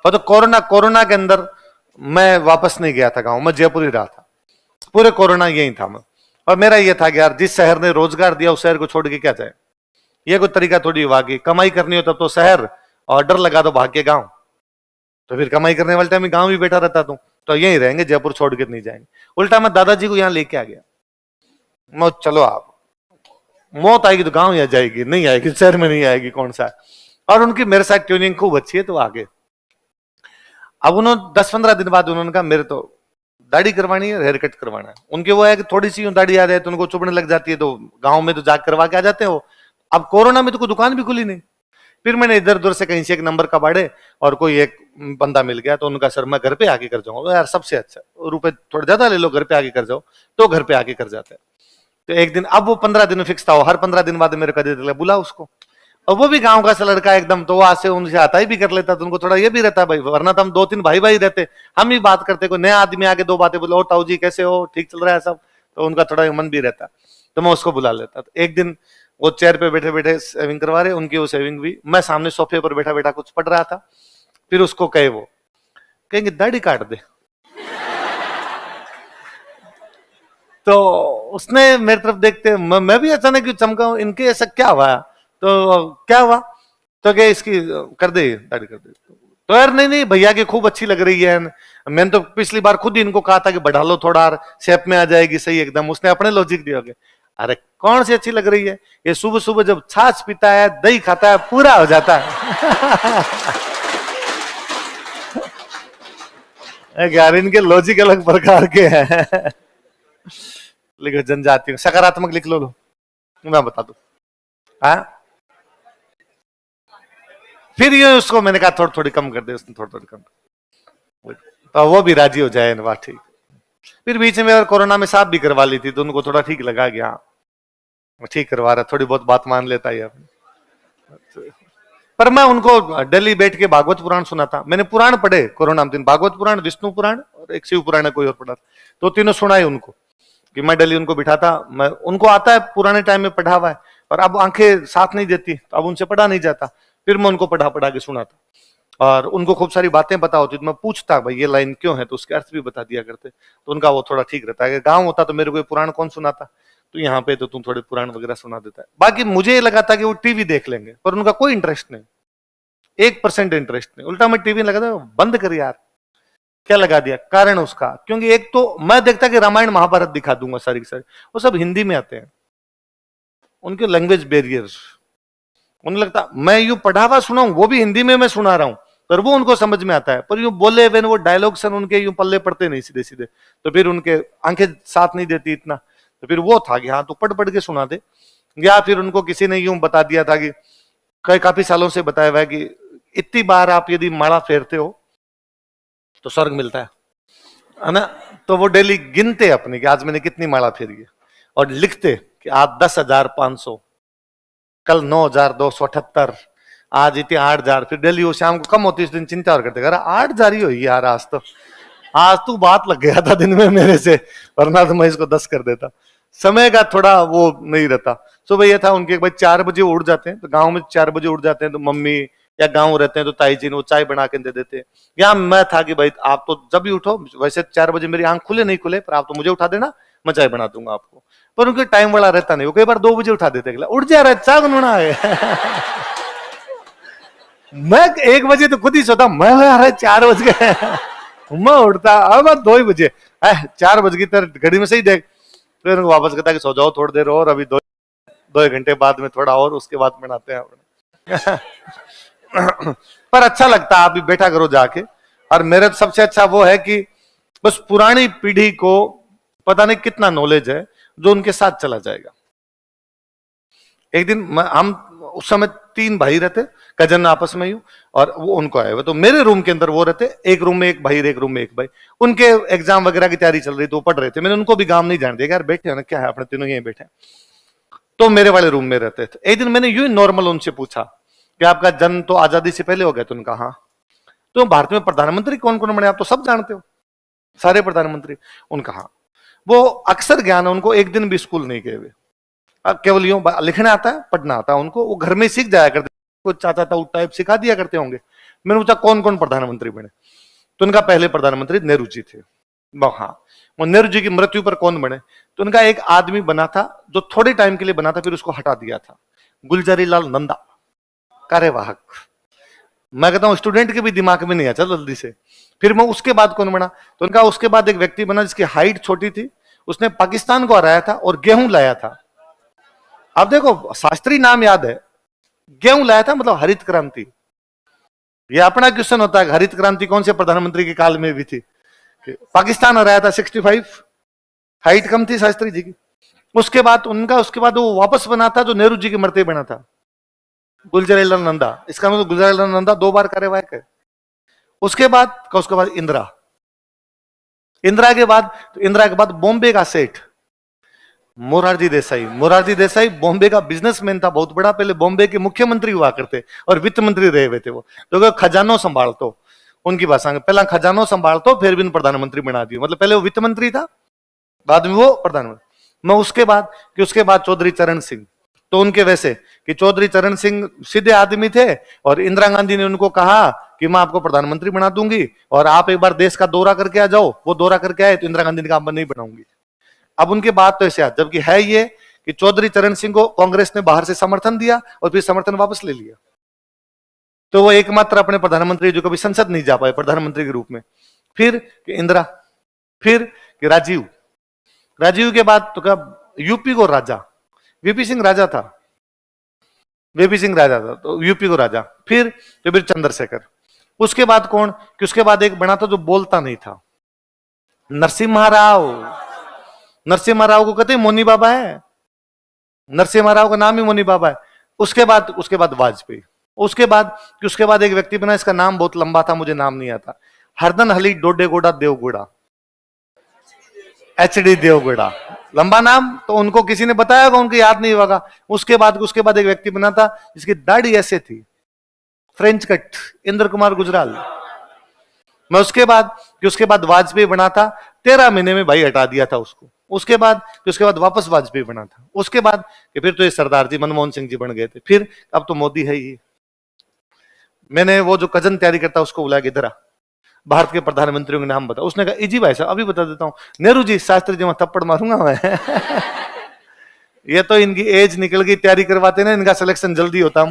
और तो corona corona के अंदर मैं वापस नहीं गया था गांव, मैं जयपुर ही रहा था पूरे कोरोना, यही था मैं। और मेरा ये था कि यार जिस शहर ने रोजगार दिया उस शहर को छोड़ के क्या जाए, ये कोई तरीका थोड़ी हुआ कि कमाई करनी हो तब तो शहर और डर लगा तो भाग के गांव। तो फिर कमाई करने वाले टाइम में गांव भी बैठा रहता तो यहीं रहेंगे, जयपुर छोड़ के नहीं जाएंगे। उल्टा मैं दादाजी को यहाँ लेके आ गया, मैं चलो आप मौत आएगी तो गांव ही आ जाएगी, नहीं आएगी शहर में नहीं आएगी, कौन सा। और उनकी मेरे साथ ट्यूनिंग खूब अच्छी है तो आगे। अब उन्होंने 10-15 दिन बाद उन्होंने कहा मेरे तो दाढ़ी करवानी है, हेयर कट करवाना है। उनके वो है कि थोड़ी सी दाढ़ी आ जाए तो उनको चुभने लग जाती है, तो गांव में तो जाग करवा के आ जाते हो। अब कोरोना में तो कोई दुकान भी खुली नहीं। फिर मैंने इधर उधर से कहीं से एक नंबर का बाड़े और कोई एक बंदा मिल गया, तो उनका सर मैं घर पे आके कर जाऊंगा यार, सबसे अच्छा रुपए थोड़े ज्यादा ले लो, घर पे आके कर जाओ, तो घर पे आके कर जाते हैं। तो एक दिन, अब वो 15 दिन फिक्स था, हर 15 दिन बाद मेरे कदे बुला उसको। और वो भी गांव का सा लड़का एकदम, तो वो आज से उनसे आता ही भी कर लेता, तो उनको थोड़ा ये भी रहता है भाई, वरना तो हम 2-3 भाई भाई रहते, हम ही बात करते, कोई नया आदमी आके 2 बातें बोले, ओ ताऊ जी कैसे हो, ठीक चल रहा है सब, तो उनका थोड़ा मन भी रहता। तो मैं उसको बुला लेता। तो एक दिन वो चेयर पे बैठे बैठे सेविंग करवा रहे, उनकी वो सेविंग भी, मैं सामने सोफे पर बैठा बैठा कुछ पढ़ रहा था। फिर उसको कहे, वो कहेंगे दाढ़ी काट दे। तो उसने मेरी तरफ देखते, मैं भी अचानक क्यों चमका, इनके ऐसा क्या हुआ, तो क्या हुआ, तो क्या इसकी कर दे, दाढ़ी कर दे। तो यार नहीं नहीं भैया की खूब अच्छी लग रही है, मैंने तो पिछली बार खुद ही इनको कहा था कि बढ़ा लो थोड़ा, शेप में आ जाएगी सही एकदम। उसने अपने लॉजिक दिया, अरे कौन सी अच्छी लग रही है, ये सुबह सुबह जब छाछ पीता है, दही खाता है, पूरा हो जाता है। यार इनके लॉजिक अलग प्रकार के हैं। लिखो जनजाति, सकारात्मक लिख लो, मैं बता दूं। हाँ फिर ये उसको मैंने कहा थोड़ी थोड़ी कम कर दे, उसने थोड़ी थोड़ी कम, तो वो भी राजी हो जाए, वाह ठीक। फिर बीच में कोरोना में साफ भी करवा ली थी, तो उनको थोड़ा ठीक लगा कि हाँ ठीक करवा रहा, थोड़ी बहुत बात मान लेता है। पर मैं उनको दिल्ली बैठ के भागवत पुराण सुनाता। मैंने पुराण पढ़े कोरोना में, भागवत पुराण, विष्णु पुराण और एक शिव पुराण है कोई और पढ़ा, तो तीनों सुनाए उनको। कि मैं दिल्ली उनको बिठाता, मैं उनको आता है पुराने टाइम में पढ़ा हुआ है, पर अब आंखें साथ नहीं देती, तो अब उनसे पढ़ा नहीं जाता। फिर मैं उनको पढ़ा पढ़ा के सुनाता और उनको खूब सारी बातें पता होती, तो मैं पूछता भाई ये लाइन क्यों है, तो उसके अर्थ भी बता दिया करते, तो उनका वो थोड़ा ठीक रहता है। गाँव होता तो मेरे को पुराण कौन सुनाता, तो यहाँ पे तो तुम थोड़े पुराण वगैरह सुना देता है। बाकी मुझे ये लगा था कि वो टीवी देख लेंगे, पर उनका कोई इंटरेस्ट नहीं, 1% इंटरेस्ट नहीं। उल्टा मैं टीवी लगा था, बंद कर यार, क्या लगा दिया। कारण उसका, क्योंकि एक तो मैं देखता कि रामायण महाभारत दिखा दूंगा सारी की सारी, वो सब हिंदी में आते हैं, उनके लैंग्वेज बैरियर, उन्हें लगता मैं यूं पढ़ा हुआ सुनाऊं, वो भी हिंदी में मैं सुना रहा हूं, पर वो उनको समझ में आता है, पर यूं बोले वेन वो डायलॉग सन उनके यूं पल्ले पड़ते नहीं सीधे सीधे, तो फिर उनके आंखें साथ नहीं देती इतना। तो फिर वो था कि हाँ तो पढ़ पढ़ के सुना दे। या फिर उनको किसी ने यूं बता दिया था कि काफी सालों से बताया हुआ है कि इतनी बार आप यदि माला फेरते हो तो स्वर्ग मिलता है ना। तो वो डेली गिनते अपने कि आज मैंने कितनी माला फेरी है, और लिखते कि आज 10,500, कल 9,278, आज इतने 8,000। फिर डेली वो शाम को कम होती, इस दिन चिंता और करते, 8,000 ही हुई यार आज तू बात लग गया था दिन में मेरे से, वरना तो मैं इसको 10 कर देता। समय का थोड़ा वो नहीं रहता। सुबह ये था उनके, भाई 4 बजे उठ जाते हैं, तो गांव में 4 बजे उठ जाते हैं, तो मम्मी या गांव रहते हैं तो ताई जी ने वो चाय बना के दे देते। या मैं था कि भाई आप तो जब भी उठो, वैसे 4 बजे मेरी आंख खुले नहीं खुले, पर आप तो मुझे उठा देना, मैं चाय बना दूंगा आपको। पर उनके टाइम वाला रहता नहीं, वो कई बार 2 बजे उठा देते, उठ जा रहा है चाय बनना है। मैं 1 बजे तो खुद ही सोता, मैं यार 4 बज गए, मैं उठता अब 2 ही बजे, 4 बज गई, तर घड़ी में सही देख। फिर उनको वापस कहता कि सो जाओ थोड़ी देर और, अभी 2 घंटे बाद में थोड़ा और, उसके बाद बनाते हैं अपने। पर अच्छा लगता है, आप भी बैठा करो जाके। और मेरे सबसे अच्छा वो है कि बस पुरानी पीढ़ी को पता नहीं कितना नॉलेज है जो उनके साथ चला जाएगा। एक दिन हम उस समय 3 भाई रहते, कजन आपस में ही, और वो उनको आए हुए, तो मेरे रूम के अंदर वो रहते, एक रूम में एक भाई, एक रूम में एक भाई। उनके एग्जाम वगैरह की तैयारी चल रही, तो वो पढ़ रहे थे। मैंने उनको भी गांव नहीं जान दिया, यार बैठे ना, क्या है अपने तीनों यहीं बैठे। तो मेरे वाले रूम में रहते थे। एक दिन मैंने यूं ही नॉर्मल उनसे पूछा कि आपका जन्म तो आजादी से पहले हो गया, तो उनका हाँ। तो भारत में प्रधानमंत्री कौन कौन बने, आप तो सब जानते हो, सारे प्रधानमंत्री। उनका हाँ। वो अक्सर ज्ञान है, उनको एक दिन भी स्कूल नहीं गए हुए, केवल यूं लिखना आता है, पढ़ना आता है उनको, वो घर में सीख जाया करते, कुछ चाचा ताऊ टाइप सिखा दिया करते होंगे। मैंने पूछा कौन कौन प्रधानमंत्री बने, तो उनका पहले प्रधानमंत्री नेहरू जी थे। हाँ, वो नेहरू जी की मृत्यु पर कौन बने, तो उनका एक आदमी बना था जो थोड़े टाइम के लिए बना था, फिर उसको हटा दिया था, गुलजारीलाल नंदा, कार्यवाहक। मैं कहता हूं स्टूडेंट के भी दिमाग में नहीं आया जल्दी से। फिर मैं उसके बाद कौन बना, तो उनका उसके बाद एक व्यक्ति बना जिसकी हाइट छोटी थी, उसने पाकिस्तान को हराया था और गेहूं लाया था। अब देखो शास्त्री नाम याद है, गेहूं लाया था, मतलब हरित क्रांति। ये अपना क्वेश्चन होता है, हरित क्रांति कौन से प्रधानमंत्री के काल में भी थी? पाकिस्तान हराया था 65, हाइट कम थी शास्त्री जी की। उसके बाद वो वापस बना था जो नेहरू जी के मरते बना था, गुलजारीलाल नंदा। इसका मतलब गुलजारीलाल नंदा 2 बार कार्यवाहक है। उसके बाद इंदिरा के बाद बॉम्बे का सेठ मोरारजी देसाई बॉम्बे का बिजनेसमैन था, बहुत बड़ा। पहले बॉम्बे के मुख्यमंत्री हुआ करते और वित्त मंत्री रहे हुए थे वो, तो खजानो संभालतो, उनकी भाषा में पहला खजानो संभालतो फिर भी प्रधानमंत्री बना दिया। मतलब पहले वो वित्त मंत्री था, बाद में वो प्रधानमंत्री। मैं उसके बाद चौधरी चरण सिंह, तो उनके वैसे कि चौधरी चरण सिंह सीधे आदमी थे और इंदिरा गांधी ने उनको कहा कि मैं आपको प्रधानमंत्री बना दूंगी और आप एक बार देश का दौरा करके आ जाओ। वो दौरा करके आए तो इंदिरा गांधी ने कहा मैं नहीं बनाऊंगी। अब उनके बात तो ऐसे आज, जबकि है ये कि चौधरी चरण सिंह को कांग्रेस ने बाहर से समर्थन दिया और फिर समर्थन वापस ले लिया, तो वो एकमात्र अपने प्रधानमंत्री जो कभी संसद नहीं जा पाए प्रधानमंत्री के रूप में। फिर इंदिरा, फिर राजीव के बाद तो क्या यूपी को राजा, वीपी सिंह राजा था, तो यूपी को राजा। फिर चंद्रशेखर। उसके बाद कौन, कि उसके बाद एक बना था जो बोलता नहीं था, नरसिम्हा राव को कहते हैं मोनी बाबा है, नरसिम्हा राव का नाम ही मोनी बाबा है। उसके बाद वाजपेयी। उसके बाद एक व्यक्ति बना, इसका नाम बहुत लंबा था, मुझे नाम नहीं आता, हरदन हली डोडेगोड़ा देवगोड़ा, एचडी देवगोड़ा, लंबा नाम, तो उनको किसी ने बताया होगा, उनको याद नहीं होगा। उसके बाद एक व्यक्ति बना था जिसकी दाढ़ी ऐसे थी, फ्रेंच कट, इंद्र कुमार गुजराल। मैं उसके बाद वाजपेयी बना था, 13 महीने में भाई हटा दिया था उसको। उसके बाद वापस वाजपेयी बना था। उसके बाद फिर तो ये सरदार जी मनमोहन सिंह जी बन गए थे। फिर अब तो मोदी है ही। मैंने वो जो कजन तैयारी करता उसको बुलाया कि इधर भारत के प्रधानमंत्रियों के नाम बता। उसने कहा इजी भाई साहब अभी बता देता हूं, नेहरू जी, शास्त्री जी, मैं थप्पड़ मारूंगा मैं। ये तो इनकी एज निकल गई, तैयारी करवाते ना, इनका सिलेक्शन जल्दी होता।